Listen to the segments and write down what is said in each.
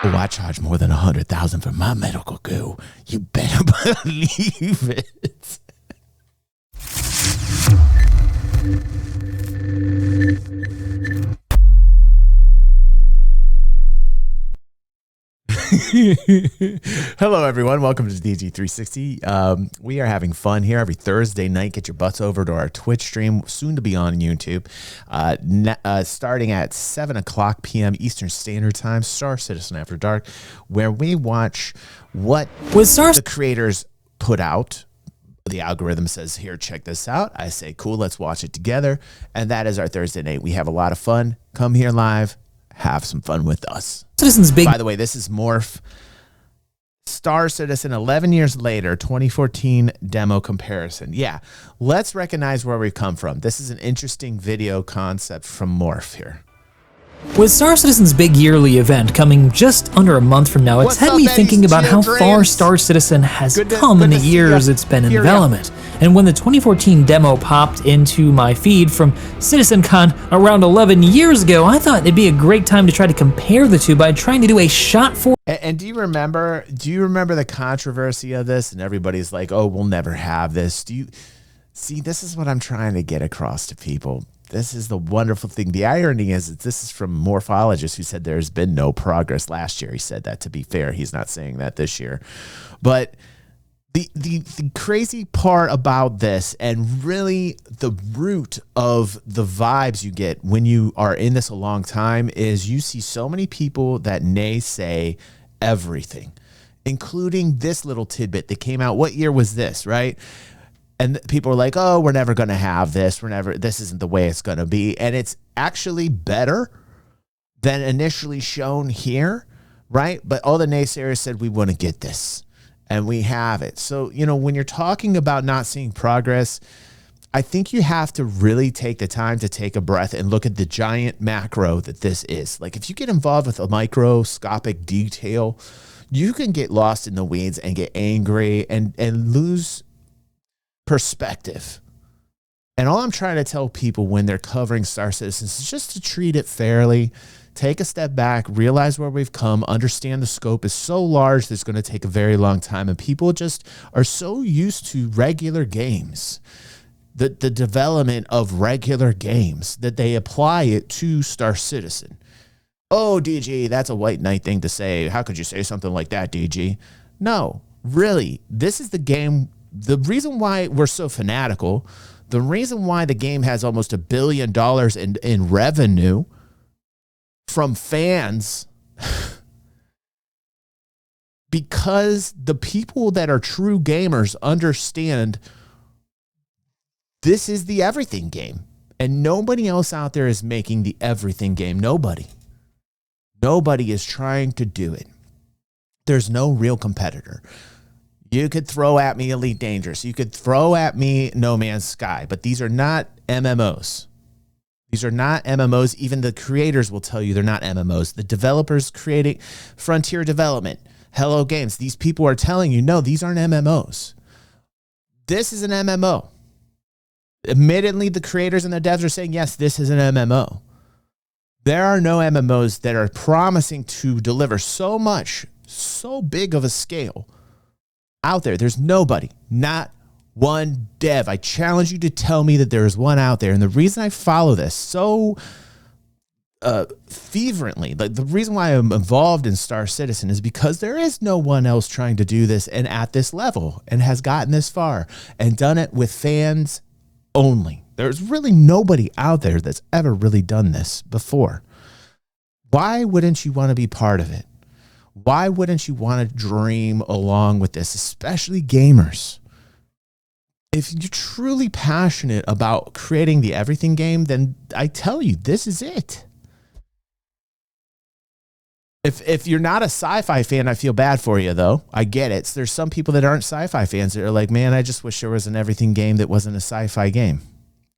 Oh, I charge more than $100,000 for my medical goo. You better believe it. Hello, everyone. Welcome to DG360. We are having fun here every Thursday night. Get your butts over to our Twitch stream, soon to be on YouTube, starting at 7 o'clock p.m. Eastern Standard Time, Star Citizen After Dark, where we watch what the creators put out. The algorithm says, here, check this out. I say, cool, let's watch it together. And that is our Thursday night. We have a lot of fun. Come here live. Have some fun with us. Citizen's big. By the way, this is Morph. Star Citizen 11 years later, 2014 demo comparison. Yeah, let's recognize where we've come from. This is an interesting video concept from Morph here. With Star Citizen's big yearly event coming just under a month from now, it's had me thinking about how far Star Citizen has come in the years it's been in development. And when the 2014 demo popped into my feed from CitizenCon around 11 years ago, I thought it'd be a great time to try to compare the two by trying to do a shot for. And do you remember the controversy of this? And everybody's like, oh, we'll never have this. Do you see? This is what I'm trying to get across to people. This is the wonderful thing. The irony is that this is from Morphologis, who said there's been no progress last year. He said that, to be fair. He's not saying that this year. But the crazy part about this, and really the root of the vibes you get when you are in this a long time, is you see so many people that naysay everything, including this little tidbit that came out. What year was this, right? And people are like, oh, we're never going to have this. This isn't the way it's going to be. And it's actually better than initially shown here, right? But all the naysayers said, we want to get this. And we have it. So, you know, when you're talking about not seeing progress, I think you have to really take the time to take a breath and look at the giant macro that this is. Like, if you get involved with a microscopic detail, you can get lost in the weeds and get angry and lose perspective. And all I'm trying to tell people when they're covering Star Citizen is just to treat it fairly, take a step back, realize where we've come, understand the scope is so large that it's going to take a very long time, and people just are so used to regular games, the development of regular games, that they apply it to Star Citizen. Oh, DG, that's a white knight thing to say. How could you say something like that, DG? No, really, this is the game. The reason why we're so fanatical, the reason why the game has almost $1 billion in revenue from fans, because the people that are true gamers understand this is the everything game. And nobody else out there is making the everything game. Nobody is trying to do it. There's no real competitor. You could throw at me Elite Dangerous. You could throw at me No Man's Sky, but these are not MMOs. These are not MMOs. Even the creators will tell you they're not MMOs. The developers creating Frontier Development, Hello Games, these people are telling you, no, these aren't MMOs. This is an MMO. Admittedly, the creators and the devs are saying, yes, this is an MMO. There are no MMOs that are promising to deliver so much, so big of a scale out there. There's nobody, not one dev. I challenge you to tell me that there is one out there. And the reason I follow this so fervently, like the reason why I'm involved in Star Citizen, is because there is no one else trying to do this and at this level and has gotten this far and done it with fans only. There's really nobody out there that's ever really done this before. Why wouldn't you want to be part of it? Why wouldn't you want to dream along with this, especially gamers? If you're truly passionate about creating the everything game, then I tell you, this is it. If you're not a sci-fi fan, I feel bad for you, though. I get it. There's some people that aren't sci-fi fans that are like, man, I just wish there was an everything game that wasn't a sci-fi game,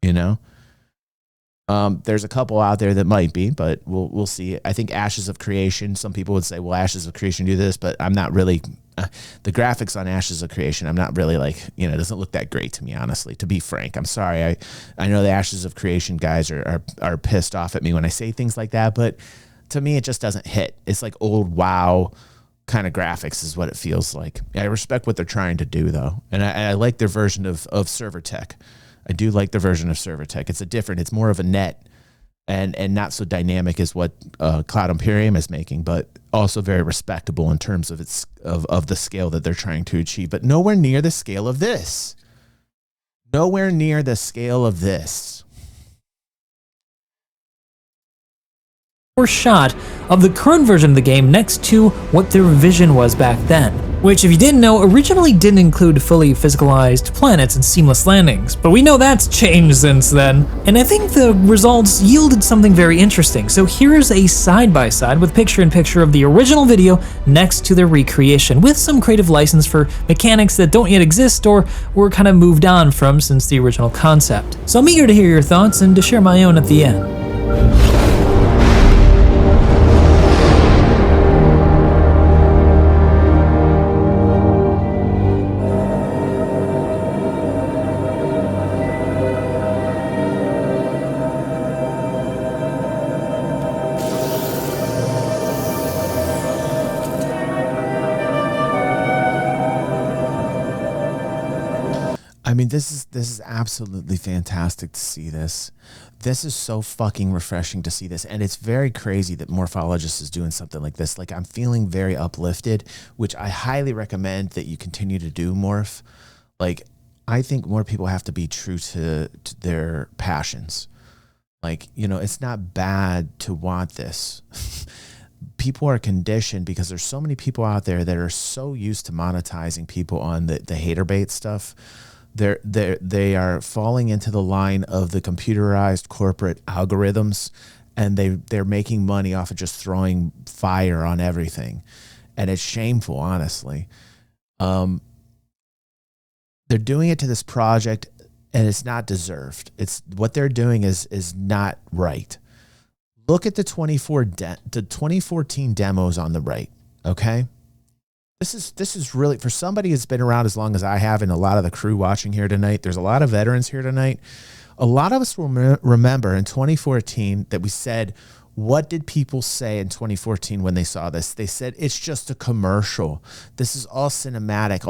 you know? There's a couple out there that might be, but we'll see. I think Ashes of Creation, some people would say, well, Ashes of Creation do this, but I'm not really, the graphics on Ashes of Creation, I'm not really like, you know, it doesn't look that great to me, honestly, to be frank. I'm sorry. I know the Ashes of Creation guys are pissed off at me when I say things like that, but to me, it just doesn't hit. It's like old WoW kind of graphics is what it feels like. I respect what they're trying to do though. And I like their version of server tech. I do like their version of server tech. It's more of a net and not so dynamic as what Cloud Imperium is making, but also very respectable in terms of of the scale that they're trying to achieve, but nowhere near the scale of this. Nowhere near the scale of this. Or shot of the current version of the game next to what their vision was back then, which, if you didn't know, originally didn't include fully physicalized planets and seamless landings, but we know that's changed since then. And I think the results yielded something very interesting, so here's a side-by-side with picture-in-picture of the original video next to their recreation, with some creative license for mechanics that don't yet exist or were kind of moved on from since the original concept. So I'm eager to hear your thoughts and to share my own at the end. I mean, this is absolutely fantastic to see this. This is so fucking refreshing to see this. And it's very crazy that Morphologis is doing something like this. Like, I'm feeling very uplifted, which I highly recommend that you continue to do, Morph. Like, I think more people have to be true to their passions. Like, you know, it's not bad to want this. People are conditioned because there's so many people out there that are so used to monetizing people on the hater bait stuff. They are falling into the line of the computerized corporate algorithms, and they're making money off of just throwing fire on everything, and it's shameful, honestly. They're doing it to this project, and it's not deserved. It's what they're doing is not right. Look at the 2014 demos on the right, okay? This is really, for somebody who's been around as long as I have, and a lot of the crew watching here tonight, there's a lot of veterans here tonight. A lot of us will remember in 2014 that we said, what did people say in 2014 when they saw this? They said, it's just a commercial. This is all cinematic.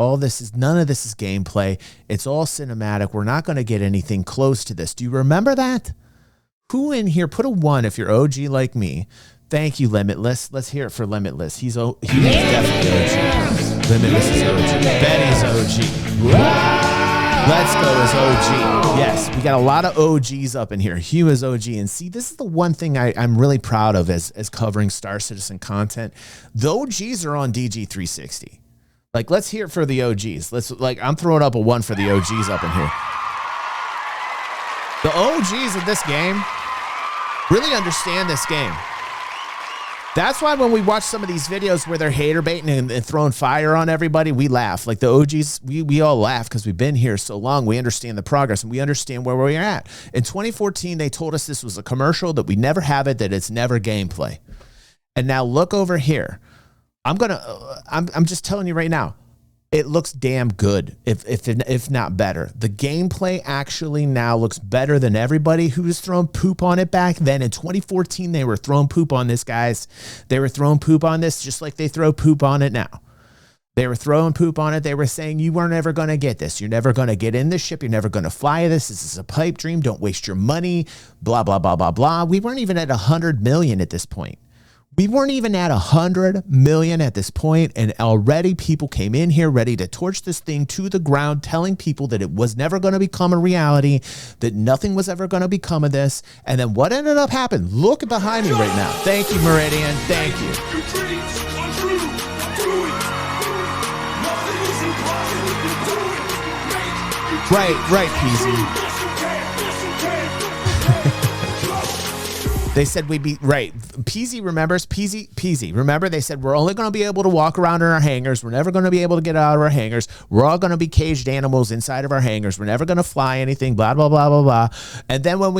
None of this is gameplay. It's all cinematic. We're not going to get anything close to this. Do you remember that? Who in here, put a 1 if you're OG like me. Thank you, Limitless. Let's hear it for Limitless. He was definitely OG. Limitless is OG. Betty's OG. Let's go as OG. Yes, we got a lot of OGs up in here. Hugh is OG. And see, this is the one thing I'm really proud of as covering Star Citizen content. The OGs are on DG360. Like, let's hear it for the OGs. I'm throwing up a 1 for the OGs up in here. The OGs of this game really understand this game. That's why when we watch some of these videos where they're hater baiting and throwing fire on everybody, we laugh. Like the OGs, we all laugh because we've been here so long. We understand the progress and we understand where we're at. In 2014, they told us this was a commercial, that we never have it, that it's never gameplay. And now look over here. I'm just telling you right now, it looks damn good, if not better. The gameplay actually now looks better than everybody who was throwing poop on it back then. In 2014, they were throwing poop on this, guys. They were throwing poop on this just like they throw poop on it now. They were throwing poop on it. They were saying, you weren't ever going to get this. You're never going to get in this ship. You're never going to fly this. This is a pipe dream. Don't waste your money. Blah, blah, blah, blah, blah. We weren't even at 100 million at this point. We weren't even at 100 million at this point, and already people came in here ready to torch this thing to the ground, telling people that it was never going to become a reality, that nothing was ever going to become of this. And then what ended up happening? Look behind me right now. Thank you, Meridian. Thank you. Right, Peasy. They said we'd be right. Peasy remembers. Peasy. Remember, they said we're only going to be able to walk around in our hangars. We're never going to be able to get out of our hangars. We're all going to be caged animals inside of our hangars. We're never going to fly anything. Blah blah blah blah blah. And then when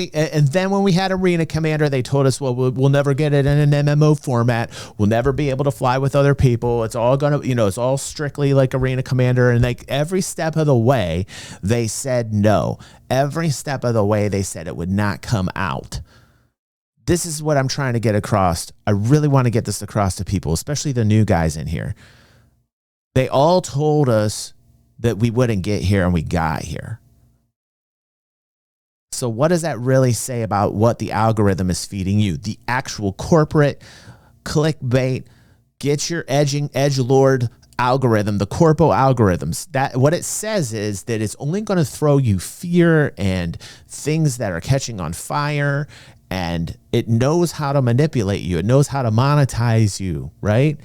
we had Arena Commander, they told us, well, we'll never get it in an MMO format. We'll never be able to fly with other people. It's all going to, it's all strictly like Arena Commander. And like every step of the way, they said no. Every step of the way, they said it would not come out. this is what I'm trying to get across. I really want to get this across to people, especially the new guys in here. They all told us that we wouldn't get here, and we got here. So what does that really say about what the algorithm is feeding you? The actual corporate clickbait, get your edgelord algorithm, the corpo algorithms. That what it says is that it's only going to throw you fear and things that are catching on fire, and it knows how to manipulate you. It knows how to monetize you, right?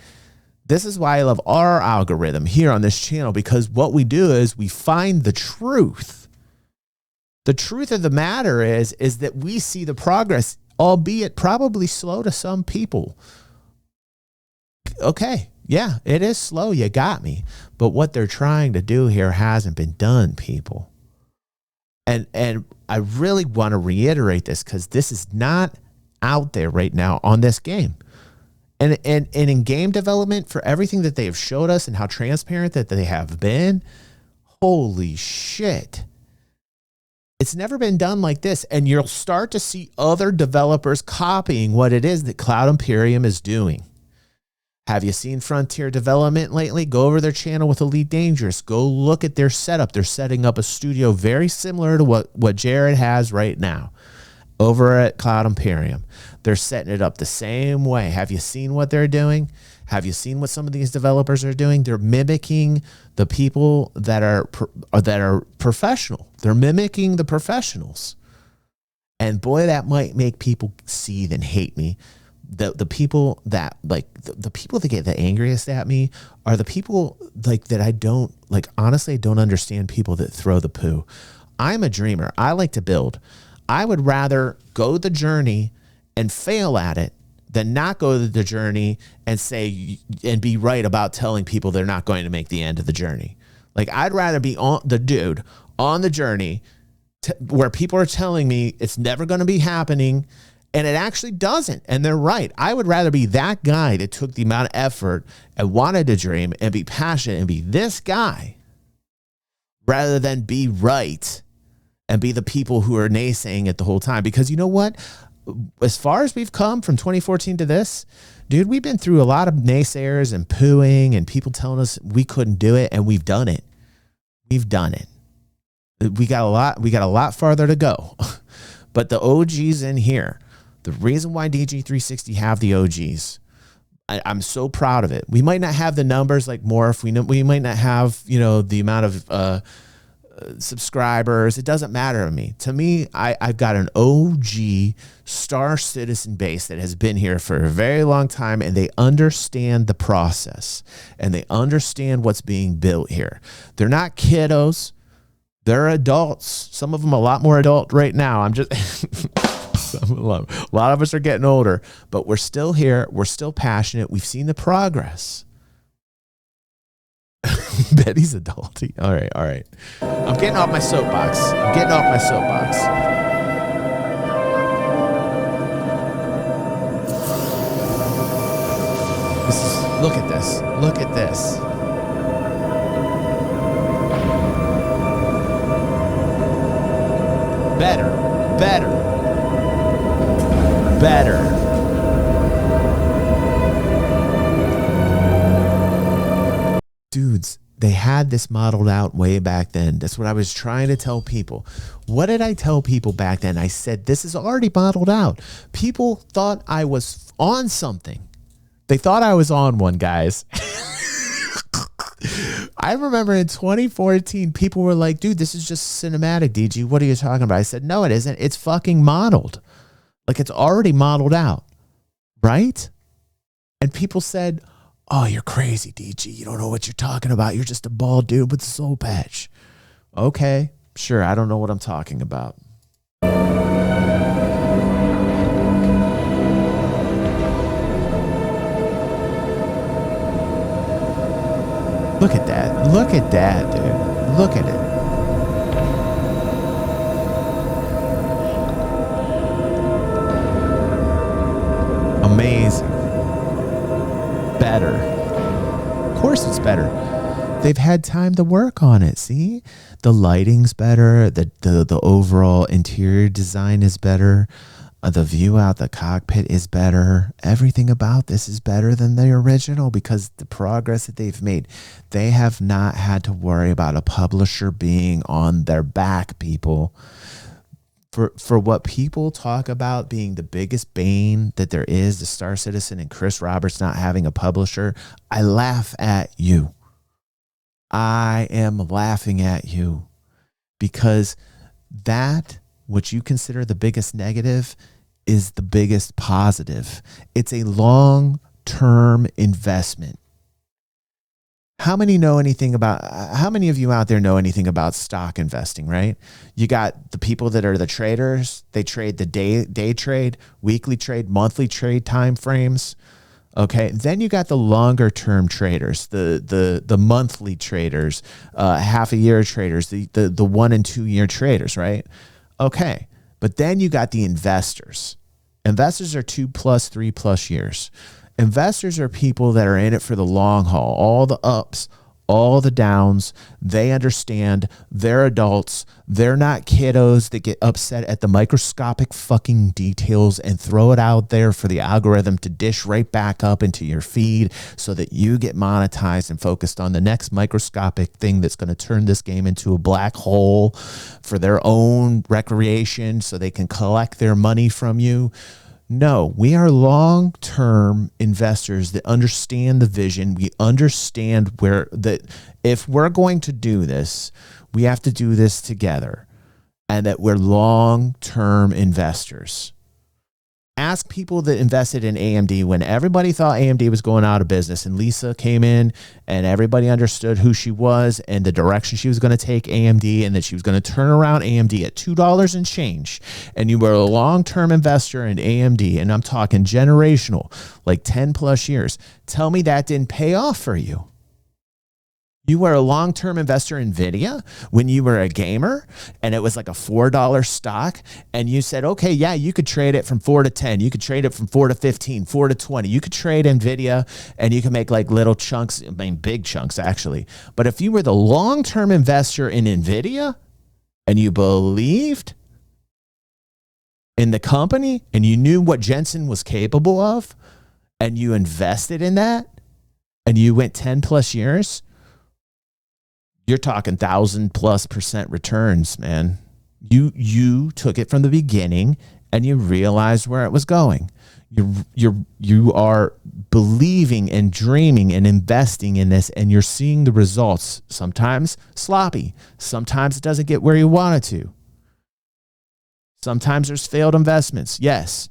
This is why I love our algorithm here on this channel, because what we do is we find the truth. The truth of the matter is that we see the progress, albeit probably slow to some people. Okay, yeah, it is slow. You got me. But what they're trying to do here hasn't been done, people. And I really want to reiterate this, because this is not out there right now on this game. And in game development, for everything that they have showed us and how transparent that they have been, holy shit. It's never been done like this. And you'll start to see other developers copying what it is that Cloud Imperium is doing. Have you seen Frontier Development lately? Go over their channel with Elite Dangerous. Go look at their setup. They're setting up a studio very similar to what Jared has right now over at Cloud Imperium. They're setting it up the same way. Have you seen what they're doing? Have you seen what some of these developers are doing? They're mimicking the people that are professional. They're mimicking the professionals. And boy, that might make people seethe and hate me. The people that the people that get the angriest at me are the people that I don't honestly, I don't understand people that throw the poo. I'm a dreamer. I like to build. I would rather go the journey and fail at it than not go the journey and say and be right about telling people they're not going to make the end of the journey. I'd rather be on the dude on the journey where people are telling me it's never going to be happening, and it actually doesn't. And they're right. I would rather be that guy that took the amount of effort and wanted to dream and be passionate and be this guy rather than be right and be the people who are naysaying it the whole time. Because you know what? As far as we've come from 2014 to this, dude, we've been through a lot of naysayers and pooing and people telling us we couldn't do it, and we've done it. We've done it. We got a lot farther to go. But the OGs in here, the reason why DG360 have the OGs, I'm so proud of it. We might not have the numbers like Morph. We might not have, the amount of subscribers. It doesn't matter to me. To me, I've got an OG Star Citizen base that has been here for a very long time, and they understand the process and they understand what's being built here. They're not kiddos. They're adults. Some of them a lot more adult right now. I'm just a lot of us are getting older, but we're still here. We're still passionate. We've seen the progress. Betty's adulty. All right. I'm getting off my soapbox. Look at this. Better. Dudes, they had this modeled out way back then. That's what I was trying to tell people. What did I tell people back then? I said, this is already modeled out. People thought I was on something. They thought I was on one, guys. I remember in 2014, people were like, dude, this is just cinematic, DG. What are you talking about? I said, no, it isn't. It's fucking modeled. It's already modeled out, right? And people said, oh, you're crazy, DG. You don't know what you're talking about. You're just a bald dude with a soul patch. Okay, sure. I don't know what I'm talking about. Look at that, dude. Look at it. Amazing. Better. Of course it's better. They've had time to work on it. See? The lighting's better. The overall interior design is better. The view out the cockpit is better. Everything about this is better than the original because the progress that they've made. They have not had to worry about a publisher being on their back, people. For what people talk about being the biggest bane that there is, the Star Citizen and Chris Roberts not having a publisher, I laugh at you. I am laughing at you because that, what you consider the biggest negative, is the biggest positive. It's a long-term investment. How many of you out there know anything about stock investing, right? You got the people that are the traders. They trade the day trade, weekly trade, monthly trade time frames. Okay. Then you got the longer term traders, the monthly traders, half a year traders, the 1 and 2 year traders, right? Okay. But then you got the investors. Investors are 2+, 3+ years. Investors are people that are in it for the long haul, all the ups, all the downs. They understand. They're adults. They're not kiddos that get upset at the microscopic fucking details and throw it out there for the algorithm to dish right back up into your feed so that you get monetized and focused on the next microscopic thing that's going to turn this game into a black hole for their own recreation so they can collect their money from you. No, we are long-term investors that understand the vision. We understand that if we're going to do this, we have to do this together, and that we're long-term investors. Ask people that invested in AMD when everybody thought AMD was going out of business and Lisa came in and everybody understood who she was and the direction she was going to take AMD and that she was going to turn around AMD at $2 and change. And you were a long-term investor in AMD, and I'm talking generational, like 10+ years. Tell me that didn't pay off for you. You were a long-term investor in NVIDIA when you were a gamer and it was like a $4 stock and you said, okay, yeah, you could trade it from 4 to 10. You could trade it from 4 to 15, 4 to 20. You could trade NVIDIA and you can make like little chunks, I mean, big chunks actually. But if you were the long-term investor in NVIDIA and you believed in the company and you knew what Jensen was capable of and you invested in that and you went 10+ years, you're talking 1,000+% returns, man. You took it from the beginning and you realized where it was going. You are believing and dreaming and investing in this, and you're seeing the results. Sometimes sloppy. Sometimes it doesn't get where you want it to. Sometimes there's failed investments. Yes.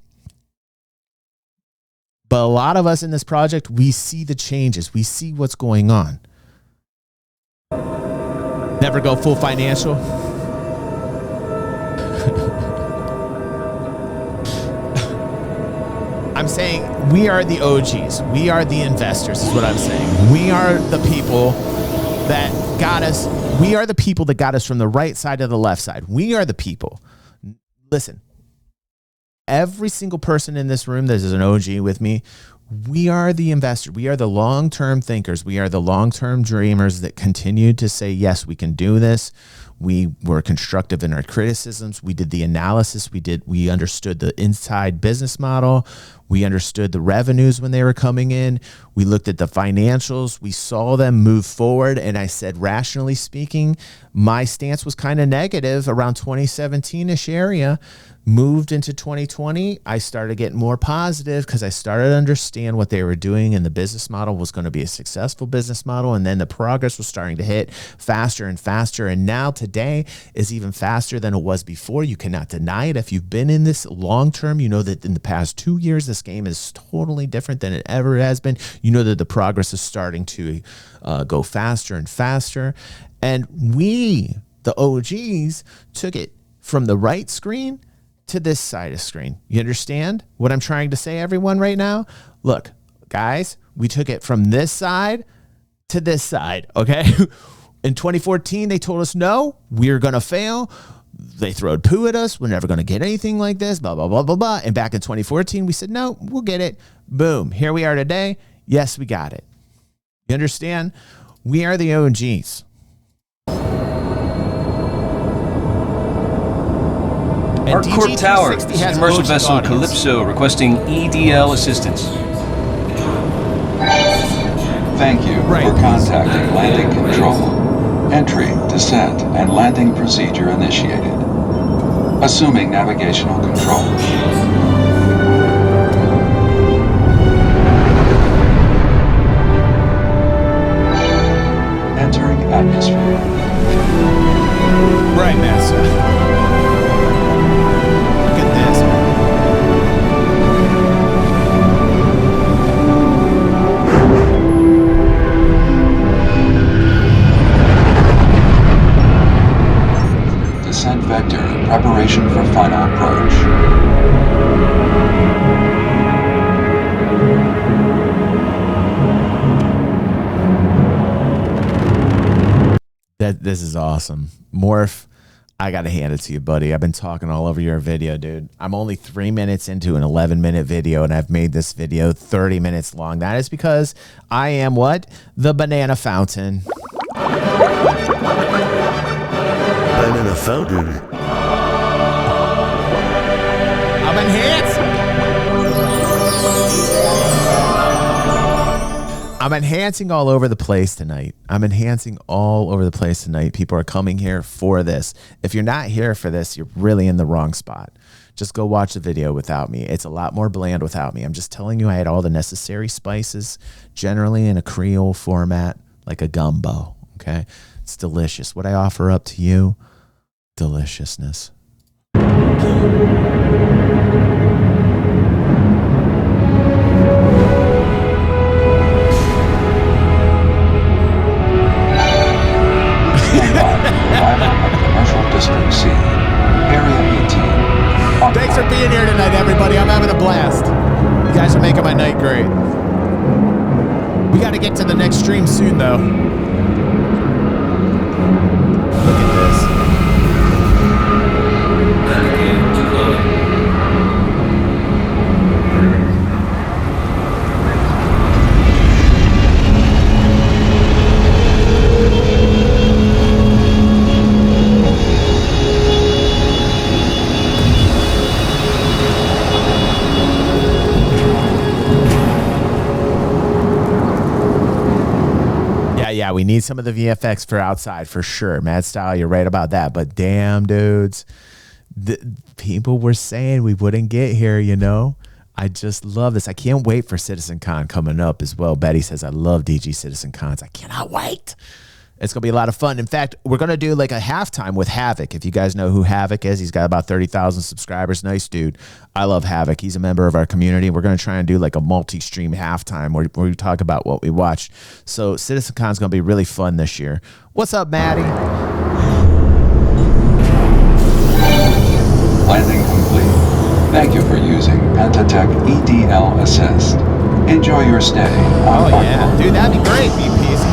But a lot of us in this project, we see the changes. We see what's going on. Never go full financial. I'm saying we are the OGs. We are the investors is what I'm saying. We are the people that got us. We are the people that got us from the right side to the left side. We are the people. Listen, every single person in this room that is an OG with me, we are the investors. We are the long-term thinkers. We are the long-term dreamers that continue to say, yes, we can do this. We were constructive in our criticisms. We did the analysis. We understood the inside business model. We understood the revenues when they were coming in. We looked at the financials. We saw them move forward. And I said, rationally speaking, my stance was kind of negative around 2017-ish area. Moved into 2020, I started getting more positive because I started to understand what they were doing and the business model was going to be a successful business model. And then the progress was starting to hit faster and faster. And now today is even faster than it was before. You cannot deny it. If you've been in this long term, you know that in the past 2 years, this game is totally different than it ever has been. You know that the progress is starting to go faster and faster. And we, the OGs, took it from the right screen to this side of screen. You understand what I'm trying to say, everyone, right now? Look, guys, we took it from this side to this side, okay? In 2014, they told us, no, we're going to fail. They throwed poo at us. We're never going to get anything like this, blah, blah, blah, blah, blah. And back in 2014, we said, no, we'll get it. Boom. Here we are today. Yes, we got it. You understand? We are the OGs. Our Corp Tower, this is commercial vessel Calypso requesting EDL assistance. Thank you for contacting landing control. Entry, descent, and landing procedure initiated. Assuming navigational control. Entering atmosphere. Right, NASA. Look at this, man. Descent vector, preparation for final approach. This is awesome. Morph, I gotta hand it to you, buddy. I've been talking all over your video, dude. I'm only 3 minutes into an 11-minute video, and I've made this video 30 minutes long. That is because I am what? The banana fountain. Banana fountain. I'm enhanced. I'm enhancing all over the place tonight. I'm enhancing all over the place tonight. People are coming here for this. If you're not here for this, you're really in the wrong spot. Just go watch the video without me. It's a lot more bland without me. I'm just telling you I had all the necessary spices, generally in a Creole format, like a gumbo, okay? It's delicious. What I offer up to you, deliciousness. Commercial District C, Area 18. Thanks for being here tonight, everybody. I'm having a blast. You guys are making my night great. We got to get to the next stream soon, though. Look at this. Yeah, we need some of the VFX for outside for sure. Mad Style, you're right about that. But damn, dudes, the people were saying we wouldn't get here, you know? I just love this. I can't wait for CitizenCon coming up as well. Betty says, I love DG CitizenCons. I cannot wait. It's going to be a lot of fun. In fact, we're going to do like a halftime with Havoc. If you guys know who Havoc is, he's got about 30,000 subscribers. Nice dude. I love Havoc. He's a member of our community. We're going to try and do like a multi-stream halftime where we talk about what we watched. So CitizenCon is going to be really fun this year. What's up, Maddie? Landing complete. Thank you for using Pentatech EDL Assist. Enjoy your stay. Oh, yeah. Dude, that'd be great, BPs.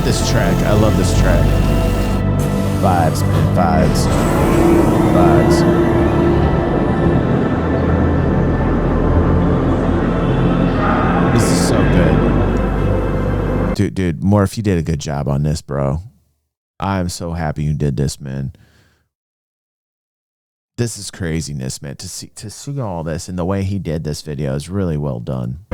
This track. I love this track. Vibes, man. Vibes. Vibes. This is so good. Dude, Morph, you did a good job on this, bro. I'm so happy you did this, man. This is craziness, man. To see all this and the way he did this video is really well done.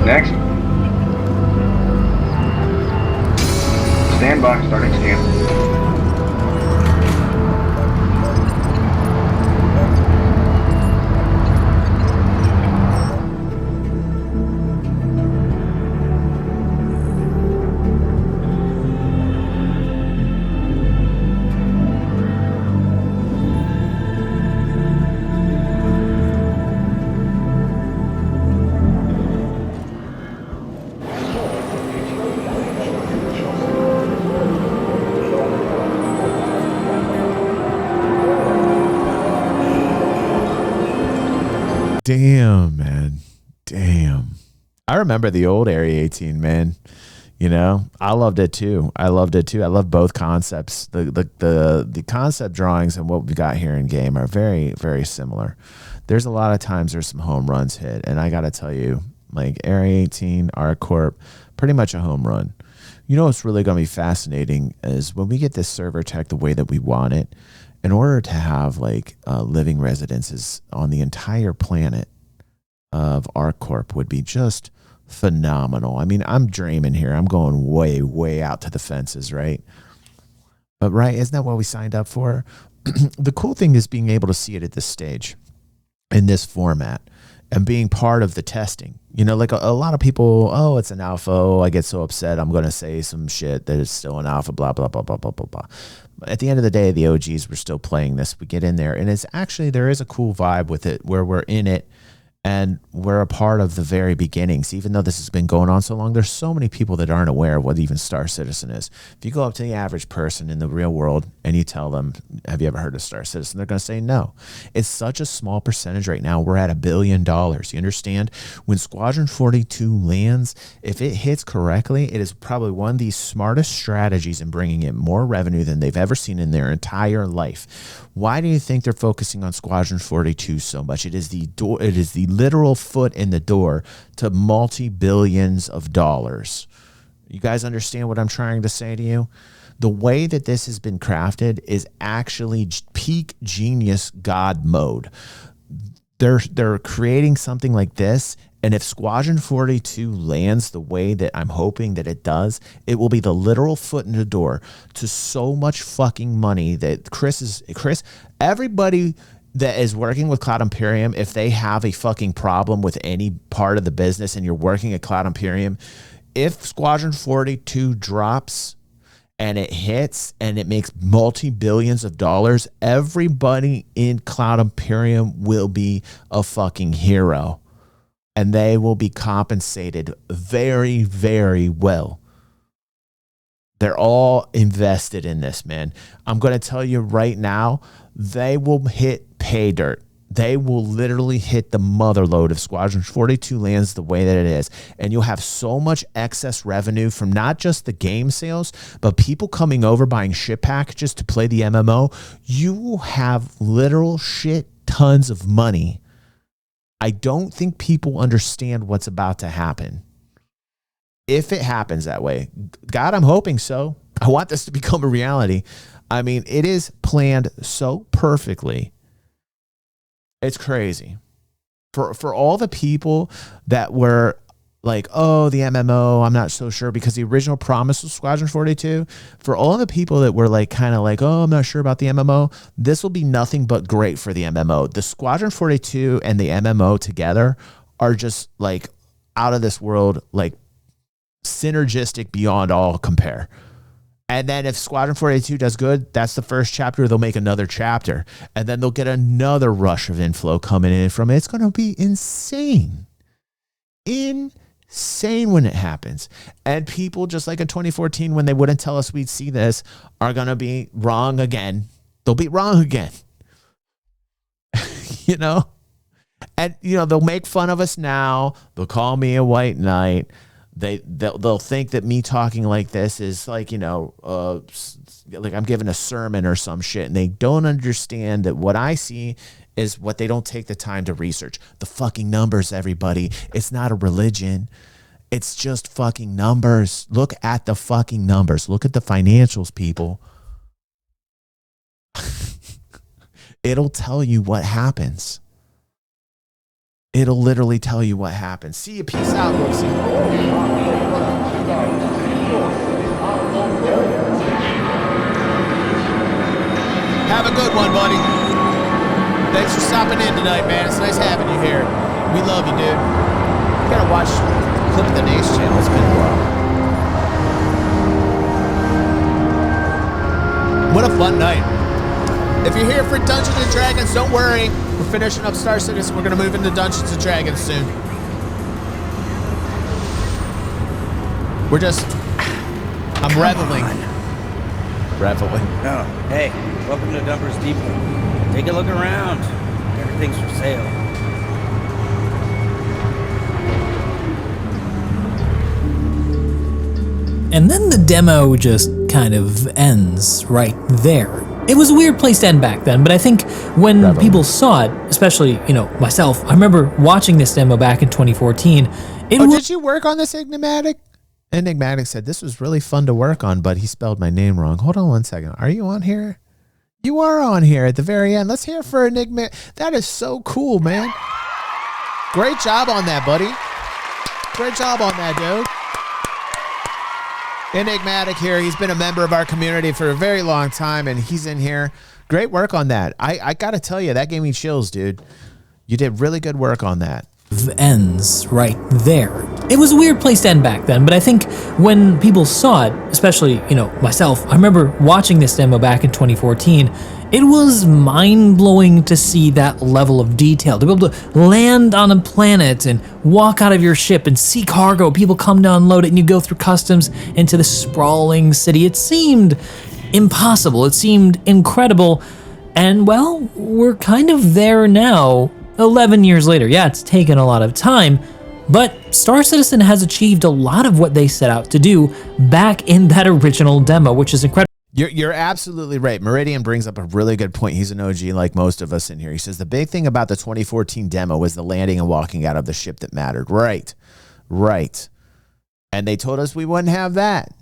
Next. Stand by, starting scan. Damn, man. Damn. I remember the old Area 18, man. You know, I loved it too. I love both concepts. The concept drawings and what we got here in game are very, very similar. There's a lot of times there's some home runs hit, and I got to tell you, like Area 18, ArcCorp, pretty much a home run. You know what's really going to be fascinating is when we get this server tech the way that we want it, in order to have like living residences on the entire planet of ArcCorp would be just phenomenal. I mean, I'm dreaming here. I'm going way, way out to the fences, right? But right, isn't that what we signed up for? The cool thing is being able to see it at this stage in this format and being part of the testing. You know, like a lot of people, oh, it's an alpha. Oh, I get so upset. I'm going to say some shit that is still an alpha, blah, blah, blah, blah, blah, blah, blah. But at the end of the day, the OGs were still playing this. We get in there and it's actually, there is a cool vibe with it where we're in it. And we're a part of the very beginnings. Even though this has been going on so long, there's so many people that aren't aware of what even Star Citizen is. If you go up to the average person in the real world and you tell them, have you ever heard of Star Citizen? They're going to say no. It's such a small percentage right now. We're at $1 billion. You understand? When Squadron 42 lands, if it hits correctly, it is probably one of the smartest strategies in bringing in more revenue than they've ever seen in their entire life. Why do you think they're focusing on Squadron 42 so much? It is the door. It is the literal foot in the door to multi-billions of dollars. You guys understand what I'm trying to say to you? The way that this has been crafted is actually peak genius God mode. They're creating something like this, and if Squadron 42 lands the way that I'm hoping that it does, it will be the literal foot in the door to so much fucking money that Chris, everybody that is working with Cloud Imperium, if they have a fucking problem with any part of the business and you're working at Cloud Imperium, if Squadron 42 drops and it hits and it makes multi-billions of dollars, everybody in Cloud Imperium will be a fucking hero. And they will be compensated very, very well. They're all invested in this, man. I'm going to tell you right now, they will hit pay dirt. They will literally hit the mother load if Squadron 42 lands the way that it is. And you'll have so much excess revenue from not just the game sales, but people coming over buying ship packages to play the MMO. You will have literal shit tons of money. I don't think people understand what's about to happen. If it happens that way, God, I'm hoping so. I want this to become a reality. I mean, it is planned so perfectly. It's crazy. For all the people that were like, oh, the MMO, I'm not so sure, because the original promise was Squadron 42. For all the people that were like, kind of like, oh, I'm not sure about the MMO, this will be nothing but great for the MMO. The Squadron 42 and the MMO together are just like out of this world, like synergistic beyond all compare. And then if Squadron 42 does good, that's the first chapter. They'll make another chapter. And then they'll get another rush of inflow coming in from it. It's going to be insane. Insane when it happens. And people, just like in 2014, when they wouldn't tell us we'd see this, are going to be wrong again. They'll be wrong again. You know? And, you know, they'll make fun of us now. They'll call me a white knight. They'll think that me talking like this is like, you know, like I'm giving a sermon or some shit, and they don't understand that what I see is what they don't take the time to research. The fucking numbers, everybody. It's not a religion. It's just fucking numbers. Look at the fucking numbers. Look at the financials, people. It'll tell you what happens. It'll literally tell you what happens. See you. Peace out, Lucy. Have a good one, buddy. Thanks for stopping in tonight, man. It's nice having you here. We love you, dude. You gotta watch Clip of the Nace channel. It's been a while. What a fun night. If you're here for Dungeons & Dragons, don't worry. We're finishing up Star Citizen. We're going to move into Dungeons & Dragons soon. We're just... I'm reveling. Reveling. Oh, hey, welcome to Dumper's Depot. Take a look around. Everything's for sale. And then the demo just kind of ends right there. It was a weird place to end back then, but I think when people saw it, especially, myself, I remember watching this demo back in 2014. Did you work on this, Enigmatic? Enigmatic said, this was really fun to work on, but he spelled my name wrong. Hold on one second. Are you on here? You are on here at the very end. Let's hear for Enigmatic. That is so cool, man. Great job on that, buddy. Great job on that, dude. Enigmatic here. He's been a member of our community for a very long time, and he's in here. Great work on that. I got to tell you, that gave me chills, dude. You did really good work on that. Ends right there. It was a weird place to end back then, but I think when people saw it, especially, myself, I remember watching this demo back in 2014, it was mind-blowing to see that level of detail, to be able to land on a planet and walk out of your ship and see cargo, people come to unload it, and you go through customs into the sprawling city. It seemed impossible, it seemed incredible, and well, we're kind of there now, 11 years later. Yeah, it's taken a lot of time, but Star Citizen has achieved a lot of what they set out to do back in that original demo, which is incredible. You're absolutely right. Meridian brings up a really good point. He's an OG like most of us in here. He says the big thing about the 2014 demo was the landing and walking out of the ship that mattered. Right. And they told us we wouldn't have that.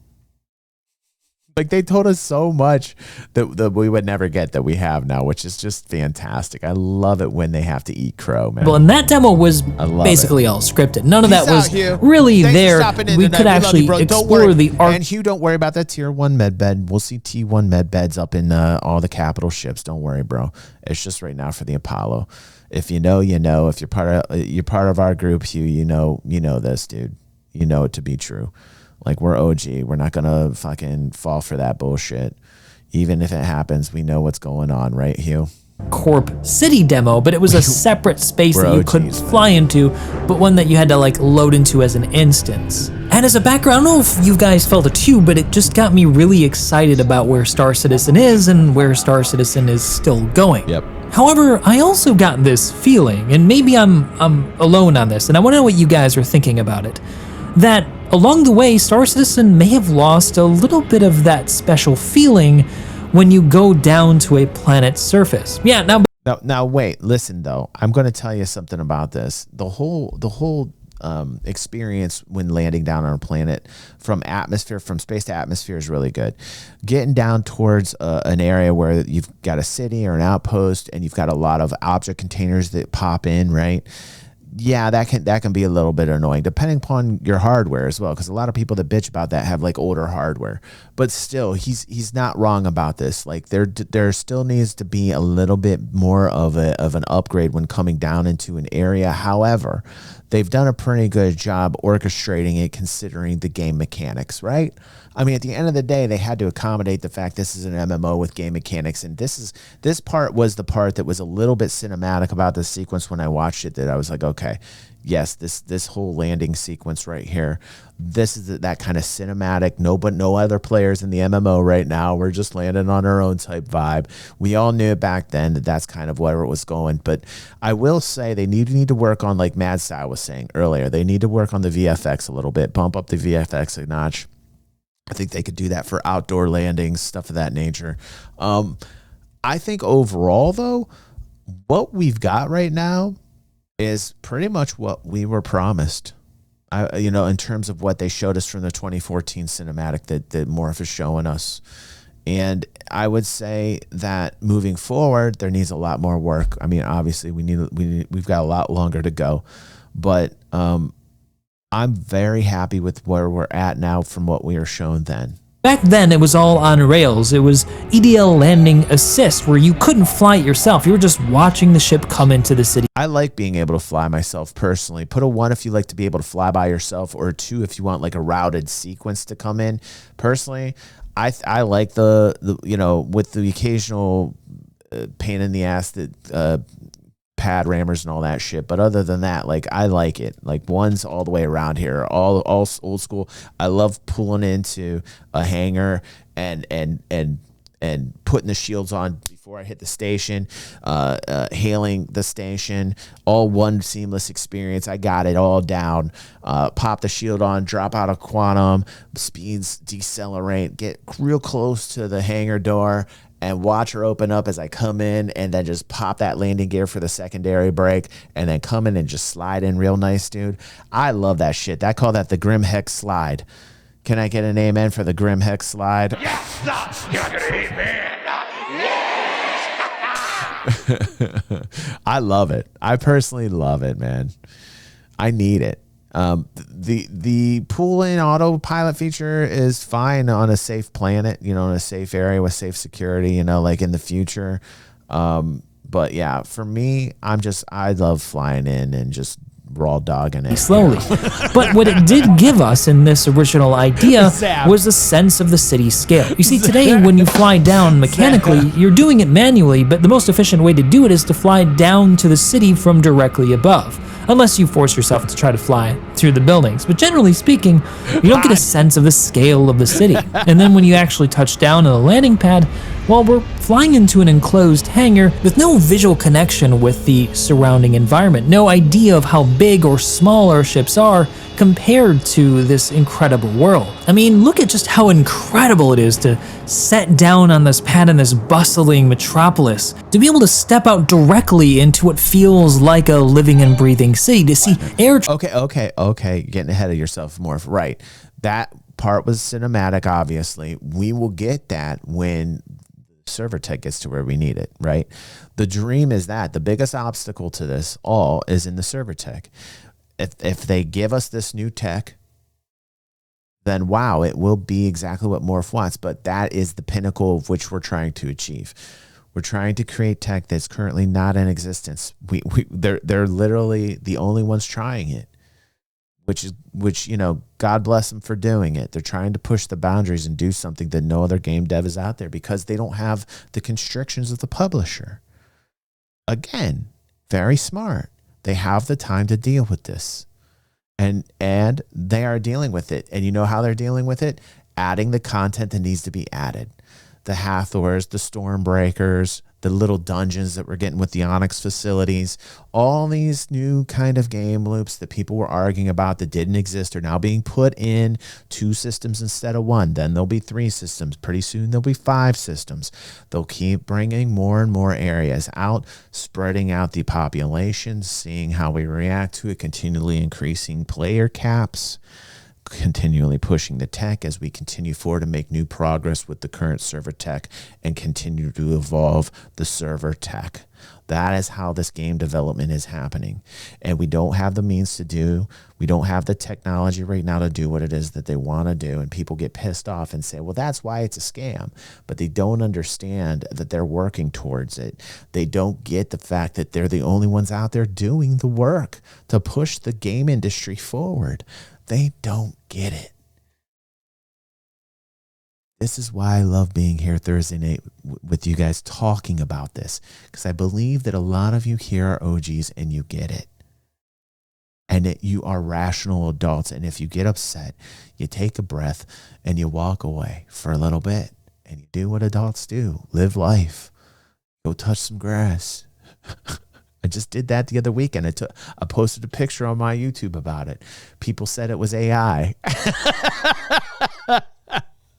Like, they told us so much that we would never get that we have now, which is just fantastic. I love it when they have to eat crow, man. Well, and that demo was basically all scripted. None of that was really there. We could actually explore the art. And Hugh, don't worry about that tier 1 med bed. We'll see T1 med beds up in all the capital ships. Don't worry, bro. It's just right now for the Apollo. If you know, you know. If you're part of our group, Hugh, you know this, dude. You know it to be true. Like, we're OG. We're not going to fucking fall for that bullshit. Even if it happens, we know what's going on, right, Hugh? Corp City demo, but it was a separate space that you couldn't fly into, but one that you had to, load into as an instance. And as a background, I don't know if you guys felt it too, but it just got me really excited about where Star Citizen is and where Star Citizen is still going. Yep. However, I also got this feeling, and maybe I'm alone on this, and I want to know what you guys are thinking about it, that along the way, Star Citizen may have lost a little bit of that special feeling when you go down to a planet's surface. Yeah, now wait, listen though. I'm going to tell you something about this. The whole experience when landing down on a planet from space to atmosphere is really good. Getting down towards an area where you've got a city or an outpost and you've got a lot of object containers that pop in, right? Yeah, that can be a little bit annoying, depending upon your hardware as well, because a lot of people that bitch about that have older hardware. But still, he's not wrong about this. Like, there still needs to be a little bit more of an upgrade when coming down into an area. However, they've done a pretty good job orchestrating it, considering the game mechanics, right? I mean, at the end of the day, they had to accommodate the fact this is an MMO with game mechanics, and this part was the part that was a little bit cinematic about the sequence when I watched it, that I was like, okay, yes, this whole landing sequence right here, this is that kind of cinematic, no other players in the MMO right now, we're just landing on our own type vibe. We all knew back then that that's kind of where it was going, but I will say they need to work on, like Mad Style was saying earlier, they need to work on the VFX a little bit, bump up the VFX a notch. I think they could do that for outdoor landings, stuff of that nature. I think overall, though, what we've got right now is pretty much what we were promised. In terms of what they showed us from the 2014 cinematic that Morph is showing us. And I would say that moving forward, there needs a lot more work. I mean, obviously, we've got a lot longer to go, but I'm very happy with where we're at now from what we were shown then. Back then, it was all on rails. It was EDL landing assist, where you couldn't fly it yourself. You were just watching the ship come into the city. I like being able to fly myself personally. Put a 1 if you like to be able to fly by yourself, or a 2 if you want like a routed sequence to come in. Personally, I like the with the occasional pain in the ass that pad rammers and all that shit, but other than that, like, I like it. Like, 1's all the way around here, all old school. I love pulling into a hangar and and putting the shields on before I hit the station, hailing the station, all one seamless experience. I got it all down. Pop the shield on, drop out of quantum, speeds decelerate, get real close to the hangar door, and watch her open up as I come in, and then just pop that landing gear for the secondary brake, and then come in and just slide in real nice, dude. I love that shit. I call that the Grim Hex slide. Can I get an amen for the Grim Hex slide? Yes! Can I get an amen? Yes! I love it. I personally love it, man. I need it. The pull-in autopilot feature is fine on a safe planet, in a safe area with safe security, like in the future. But yeah, for me, I love flying in and just raw dogging it slowly. But what it did give us in this original idea was a sense of the city scale. You see, today when you fly down mechanically, you're doing it manually, but the most efficient way to do it is to fly down to the city from directly above. Unless you force yourself to try to fly through the buildings. But generally speaking, you don't get a sense of the scale of the city. And then when you actually touch down on the landing pad, well, we're flying into an enclosed hangar with no visual connection with the surrounding environment, no idea of how big or small our ships are compared to this incredible world. I mean, look at just how incredible it is to set down on this pad in this bustling metropolis, to be able to step out directly into what feels like a living and breathing city, to see air... Okay, getting ahead of yourself, Morph. Right. That part was cinematic, obviously. We will get that when server tech gets to where we need it, right? The dream is that the biggest obstacle to this all is in the server tech. If they give us this new tech, then wow, it will be exactly what Morph wants. But that is the pinnacle of which we're trying to achieve. We're trying to create tech that's currently not in existence. They're literally the only ones trying it, which God bless them for doing it. They're trying to push the boundaries and do something that no other game dev is out there because they don't have the constrictions of the publisher. Again, very smart. They have the time to deal with this. And they are dealing with it. And you know how they're dealing with it? Adding the content that needs to be added. The Hathors, the Stormbreakers, the little dungeons that we're getting with the Onyx facilities, all these new kind of game loops that people were arguing about that didn't exist are now being put in 2 systems instead of 1. Then there'll be 3 systems. Pretty soon there'll be 5 systems. They'll keep bringing more and more areas out, spreading out the population, seeing how we react to it, continually increasing player caps, continually pushing the tech as we continue forward to make new progress with the current server tech and continue to evolve the server tech. That is how this game development is happening. And we don't have the means to do, we don't have the technology right now to do what it is that they want to do. And people get pissed off and say, well, that's why it's a scam. But they don't understand that they're working towards it. They don't get the fact that they're the only ones out there doing the work to push the game industry forward. They don't get it. This is why I love being here Thursday night with you guys talking about this, because I believe that a lot of you here are OGs and you get it. And that you are rational adults. And if you get upset, you take a breath and you walk away for a little bit and you do what adults do. Live life. Go touch some grass. I just did that the other weekend. I posted a picture on my YouTube about it. People said it was AI.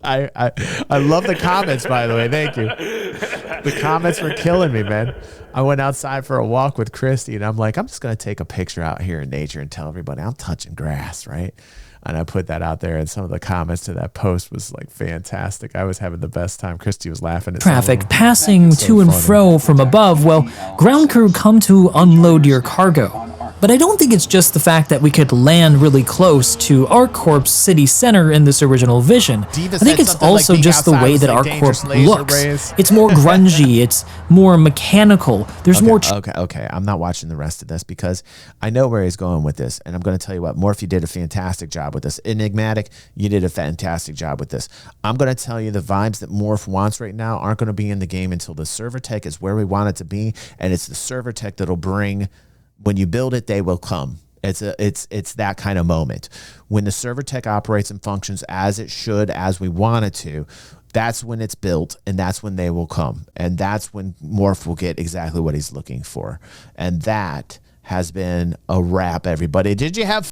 I love the comments, by the way. Thank you. The comments were killing me, man. I went outside for a walk with Christy, and I'm like, I'm just going to take a picture out here in nature and tell everybody I'm touching grass, right? And I put that out there, and some of the comments to that post was like fantastic. I was having the best time. Christy was laughing at traffic passing to and fro from above. Well, ground crew come to unload your cargo. But I don't think it's just the fact that we could land really close to ArcCorp's city center in this original vision. I think it's also just the way that ArcCorp looks. It's more grungy, it's more mechanical, there's more... Okay, I'm not watching the rest of this because I know where he's going with this, and I'm going to tell you what, Morph, you did a fantastic job with this. Enigmatic, you did a fantastic job with this. I'm going to tell you the vibes that Morph wants right now aren't going to be in the game until the server tech is where we want it to be, and it's the server tech that'll bring... When you build it, they will come. It's that kind of moment. When the server tech operates and functions as it should, as we want it to, that's when it's built, and that's when they will come. And that's when Morph will get exactly what he's looking for. And that has been a wrap, everybody. Did you have